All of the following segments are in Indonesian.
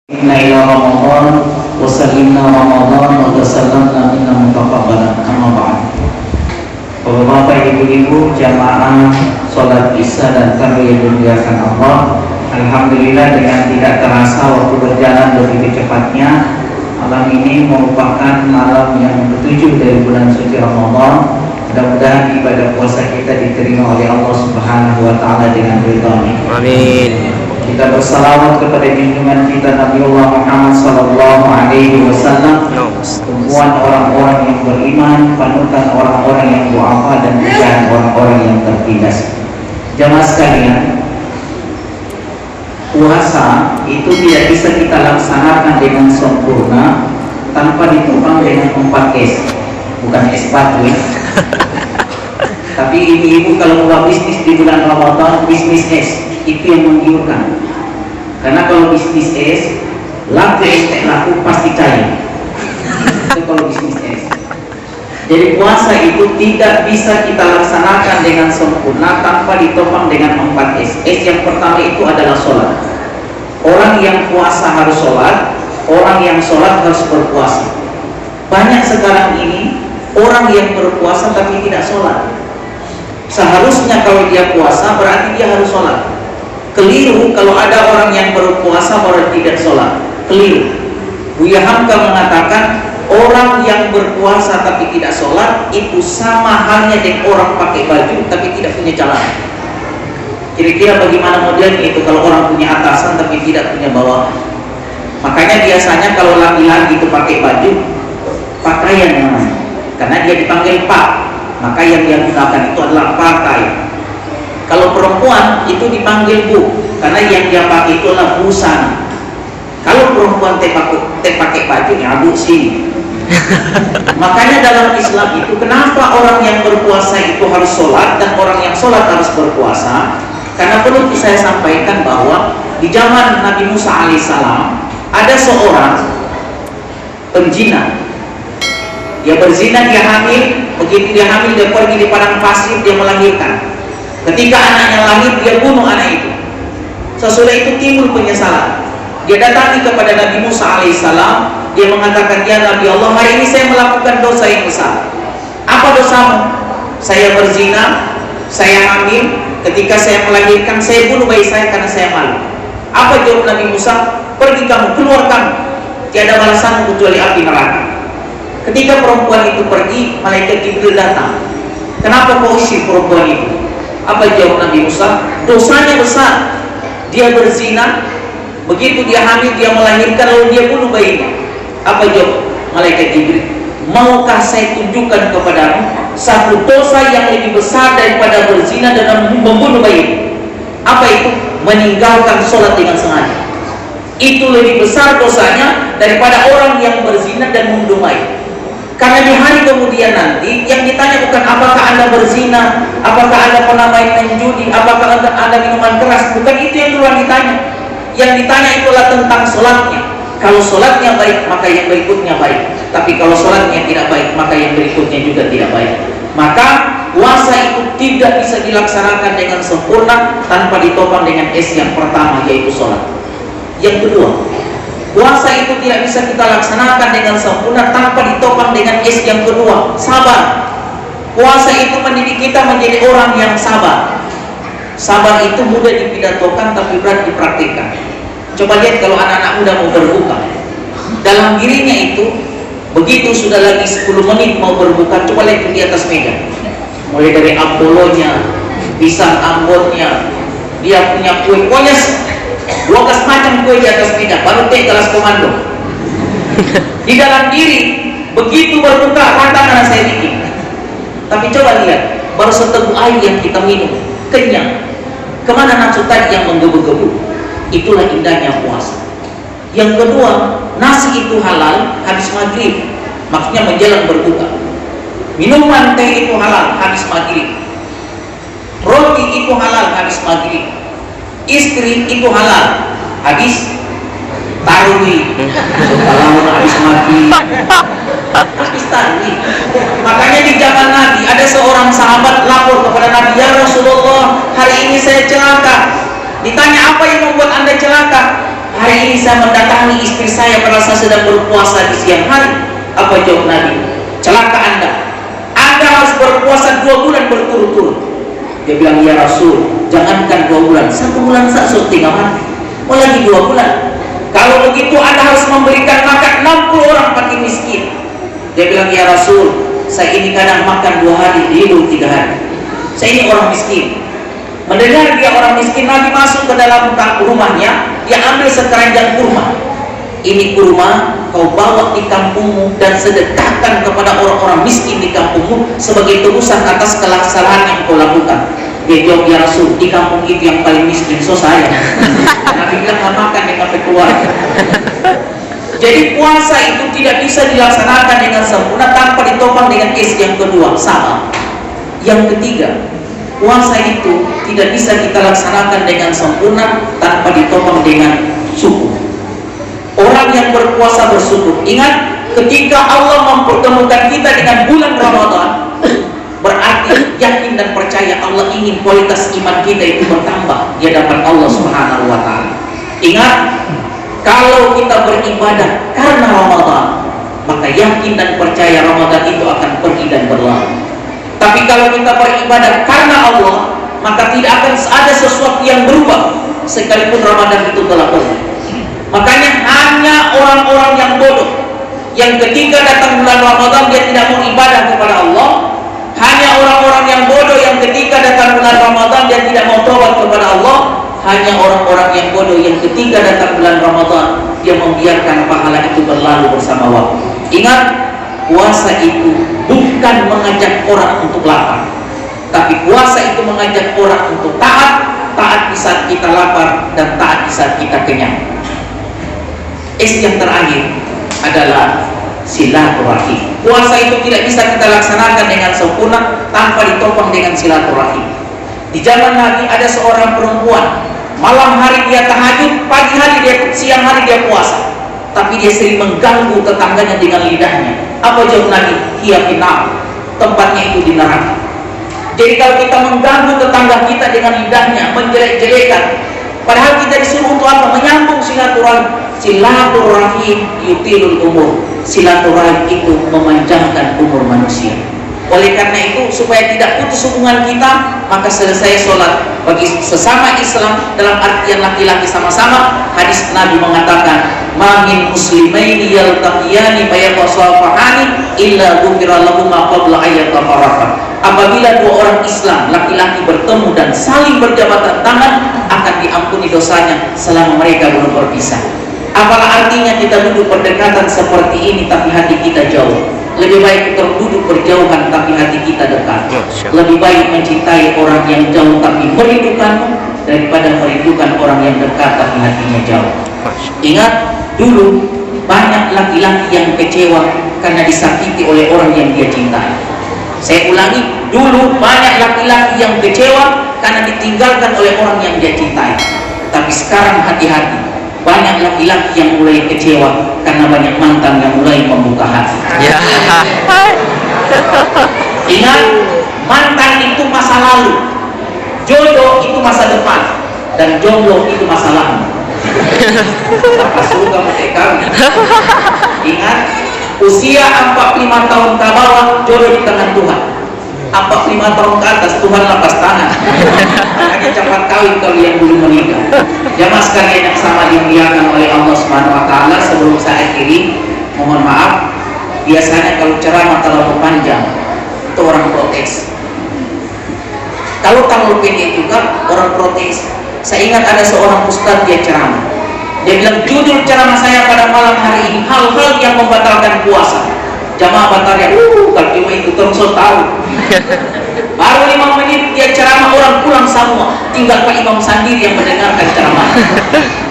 Inna ila Ramadan wa sallimna Ramadan wa tasallamna minna mutaqabbalan amma ba'd. Bapak-bapak, ibu-ibu, jamaah salat Isya dan tarawih yang dimuliakan Allah. Alhamdulillah, dengan tidak terasa waktu berjalan begitu cepatnya. Malam ini merupakan malam yang ketujuh dari bulan suci Ramadan. Mudah-mudahan ibadah puasa kita diterima oleh Allah Subhanahu wa taala dengan ridha-Nya. Amin. Kita bersalawat kepada junjungan kita Nabiullah Muhammad sallallahu alaihi wasallam, tumpuan orang-orang yang beriman, panutan orang-orang yang du'afa, dan pujian orang-orang yang tertindas. Jamaah sekalian, puasa itu tidak bisa kita laksanakan dengan sempurna tanpa ditopang dengan 4 S. Bukan es batu ya. Tapi ibu-ibu kalau buat bisnis di bulan Ramadan, bisnis es itu yang menggiurkan. Karena kalau bisnis es, laku es tak laku pasti cair. Itu kalau bisnis es. Jadi puasa itu tidak bisa kita laksanakan dengan sempurna tanpa ditopang dengan 4 S. S yang pertama itu adalah sholat. Orang yang puasa harus sholat, orang yang sholat harus berpuasa. Banyak sekarang ini orang yang berpuasa tapi tidak sholat. Seharusnya kalau dia puasa berarti dia harus sholat. Keliru kalau ada orang yang berpuasa baru tidak sholat. Keliru. Buya Hamka mengatakan orang yang berpuasa tapi tidak sholat itu sama halnya dengan orang pakai baju tapi tidak punya celana. Kira-kira bagaimana modelnya itu kalau orang punya atasan tapi tidak punya bawahan? Makanya biasanya kalau laki-laki itu pakai baju, pakaian namanya, karena dia dipanggil pak, maka yang dia gunakan itu adalah pakaian. Kalau perempuan itu dipanggil bu, karena yang dia pakai itu adalah busana. Kalau perempuan pakai baju, ya bu sini. Makanya dalam Islam itu kenapa orang yang berpuasa itu harus sholat dan orang yang sholat harus berpuasa? Karena perlu saya sampaikan bahwa di zaman Nabi Musa alaihissalam ada seorang penzina. Dia berzina, dia hamil. Begitu dia hamil, dia pergi di padang pasir, dia melahirkan. Ketika anaknya lahir, dia bunuh anak itu. Sesudah itu timbul penyesalan. Dia datangi kepada Nabi Musa alaihissalam. Dia mengatakan, ya Nabi Allah, hari ini saya melakukan dosa yang besar. Apa dosamu? Saya berzina, saya hamil. Ketika saya melahirkan, saya bunuh bayi saya karena saya malu. Apa jawab Nabi Musa? Pergi kamu, keluar kamu. Tiada balasan kecuali api neraka. Ketika perempuan itu pergi, malaikat Jibril datang. Kenapa kau usir perempuan itu? Apa jawab Nabi Musa? Dosanya besar. Dia berzina, begitu dia hamil, dia melahirkan, lalu dia bunuh bayinya. Apa jawab malaikat Jibril? Maukah saya tunjukkan kepadamu satu dosa yang lebih besar daripada berzina dan membunuh bayi? Apa itu? Meninggalkan sholat dengan sengaja. Itu lebih besar dosanya daripada orang yang berzina dan membunuh bayi. Karena di hari kemudian nanti yang ditanya bukan apakah anda berzina, apakah anda pernah main judi, apakah anda minuman keras. Bukan itu yang dulu ditanya. Yang ditanya itulah tentang sholatnya. Kalau sholatnya baik, maka yang berikutnya baik. Tapi kalau sholatnya tidak baik, maka yang berikutnya juga tidak baik. Maka puasa itu tidak bisa dilaksanakan dengan sempurna tanpa ditopang dengan S yang pertama, yaitu sholat. Yang kedua, puasa itu tidak bisa kita laksanakan dengan sempurna tanpa ditopang dengan S yang kedua, sabar. Puasa itu mendidik kita menjadi orang yang sabar. Sabar itu mudah dipidatokan tapi berat dipraktikkan. Coba lihat kalau anak-anak muda mau berbuka, dalam dirinya itu begitu sudah lagi 10 menit mau berbuka, coba lihat di atas meja. Mulai dari apolonya, pisang ambonnya, dia punya kue, pokoknya 12 macam kue di atas meja, baru kelas komando. Di dalam diri begitu berbuka, katakan saya bikin. Tapi coba lihat, baru seteguk air yang kita minum, kenyang. Kemana nafsu tadi yang menggebu-gebu? Itulah indahnya puasa. Yang kedua, nasi itu halal habis maghrib, maksudnya menjelang berbuka. Minuman teh itu halal habis maghrib. Roti itu halal habis maghrib. Istri itu halal habis tarawih. Kalau habis maghrib, habis tarawih. Makanya di zaman Nabi ada seorang sahabat lapor kepada Nabi, ya Rasulullah, hari ini saya celaka. Ditanya, apa yang membuat anda celaka? hari ini saya mendatangi istri saya pada saat sedang berpuasa di siang hari. Apa jawab Nabi? Celaka Anda harus berpuasa 2 bulan berturut-turut. Dia bilang, ya Rasul, jangankan 2 bulan, 1 bulan saja tinggal mati, mau lagi 2 bulan. Kalau begitu Anda harus memberikan makan 60 orang fakir miskin. Dia bilang, ya Rasul, saya ini kadang makan 2 hari, hidup 3 hari, saya ini orang miskin. Mendengar dia orang miskin, Nabi masuk ke dalam rumahnya, dia ambil sekeranjang kurma. Ini kurma kau bawa di kampungmu dan sedekahkan kepada orang-orang miskin di kampungmu sebagai tebusan atas kesalahan yang kau lakukan. Dia jawab, ya Rasul, di kampung itu yang paling miskin saya. Nabi bilang, nggak makan yang sampai keluarga. Jadi puasa itu tidak bisa dilaksanakan dengan sempurna tanpa ditopang dengan yang kedua, sama. Yang ketiga, puasa itu tidak bisa kita laksanakan dengan sempurna tanpa ditopang dengan syukur. Orang yang berpuasa bersyukur. Ingat, ketika Allah mempertemukan kita dengan bulan Ramadan, berarti yakin dan percaya Allah ingin kualitas iman kita itu bertambah di hadapan Allah Subhanahu wa Ta'ala. Ingat, kalau kita beribadah karena Ramadan, maka yakin dan percaya Ramadan itu akan pergi dan berlalu. Tapi kalau kita beribadah karena Allah, maka tidak akan ada sesuatu yang berubah sekalipun Ramadan itu telah pergi. Makanya hanya orang-orang yang bodoh yang ketika datang bulan Ramadan dia tidak mau ibadah kepada Allah. Hanya orang-orang yang bodoh yang ketika datang bulan Ramadan dia tidak mau tobat kepada Allah. Hanya orang-orang yang bodoh yang ketika datang bulan Ramadan dia membiarkan pahala itu berlalu bersama waktu. Ingat, puasa itu bukan mengajak orang untuk lapar, tapi puasa itu mengajak orang untuk taat. Taat di saat kita lapar dan taat di saat kita kenyang. Yang terakhir adalah silaturahim. Puasa itu tidak bisa kita laksanakan dengan sempurna tanpa ditopang dengan silaturahim. Di zaman Nabi ada seorang perempuan, malam hari dia tahajud, pagi hari dia, siang hari dia puasa, tapi dia sering mengganggu tetangganya dengan lidahnya. Apa jawab Nabi? Hiya finnar, tempatnya itu di neraka. Jadi kalau kita mengganggu tetangga kita dengan lidahnya, menjelek-jelekan, padahal kita disuruh untuk apa? Menyambung silaturahim. Silaturahim yutilul umur. Silaturahim itu memanjangkan umur manusia. Oleh karena itu, supaya tidak putus hubungan kita, maka selesai sholat bagi sesama Islam dalam artian laki-laki sama-sama. Hadis Nabi mengatakan, ma min muslimaini yaltaqiyani fayatasafahani illa ghufira lahum ma qabla ayyatafarraqa. Apabila 2 orang Islam laki-laki bertemu dan saling berjabatan tangan, akan diampuni dosanya selama mereka belum berpisah. Apalah artinya kita duduk berdekatan seperti ini tapi hati kita jauh? Lebih baik kita duduk berjauhan tapi hati kita dekat. Lebih baik mencintai orang yang jauh tapi merindukanmu daripada merindukan orang yang dekat tapi hatinya jauh. Ingat, dulu banyak laki-laki yang kecewa karena disakiti oleh orang yang dia cintai. Saya ulangi, dulu banyak laki-laki yang kecewa karena ditinggalkan oleh orang yang dia cintai. Tapi sekarang hati-hati, banyak laki-laki yang mulai kecewa karena banyak mantan yang mulai membuka hati. Ingat, mantan itu masa lalu, jodoh itu masa depan, dan jomblo itu masa lalu. Apa surga mereka? Ingat, usia 45 tahun ke bawah jodoh di tangan Tuhan. 45 tahun ke atas Tuhan lepas tangan. Makanya cepat kawin kalau yang belum menikah. Jamaah sekalian yang sama dimuliakan oleh Allah Subhanahu wa Ta'ala, sebelum saya akhiri, mohon maaf, biasanya kalau ceramah terlalu panjang itu orang protes. Kalau terlalu pendek juga orang protes. Saya ingat ada seorang ustadz dia ceramah. Dia bilang judul ceramah saya pada malam hari ini hal-hal yang membatalkan puasa. Jamaah batalnya, kalau cuma itu terus tahu. Baru 5 menit dia ceramah, orang pulang semua, tinggal Pak Imam sendiri yang mendengarkan ceramah.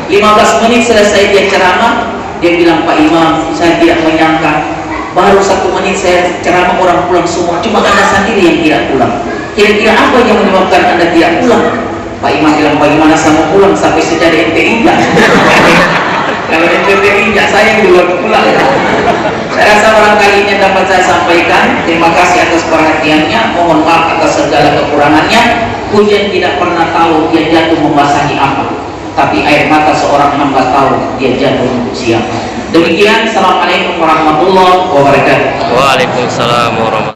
15 menit selesai dia ceramah, dia bilang, Pak Imam, saya tidak menyangka baru 1 menit saya ceramah orang pulang semua, cuma Anda sendiri yang tidak pulang. Kira-kira apa yang menyebabkan Anda tidak pulang? Pak Imam bilang, bagaimana saya mau pulang sampai sejadi ente injak? Kalau ente injak saya yang duluan pulang. Saya rasa barangkali ini dapat saya sampaikan. Terima kasih atas perhatiannya. Mohon maaf atas segala kekurangannya. Hujan tidak pernah tahu dia jatuh membasahi apa, tapi air mata seorang hamba bisa tahu dia jatuh untuk siapa. Demikian, assalamualaikum warahmatullahi wabarakatuh. Waalaikumsalam warahmatullahi wabarakatuh.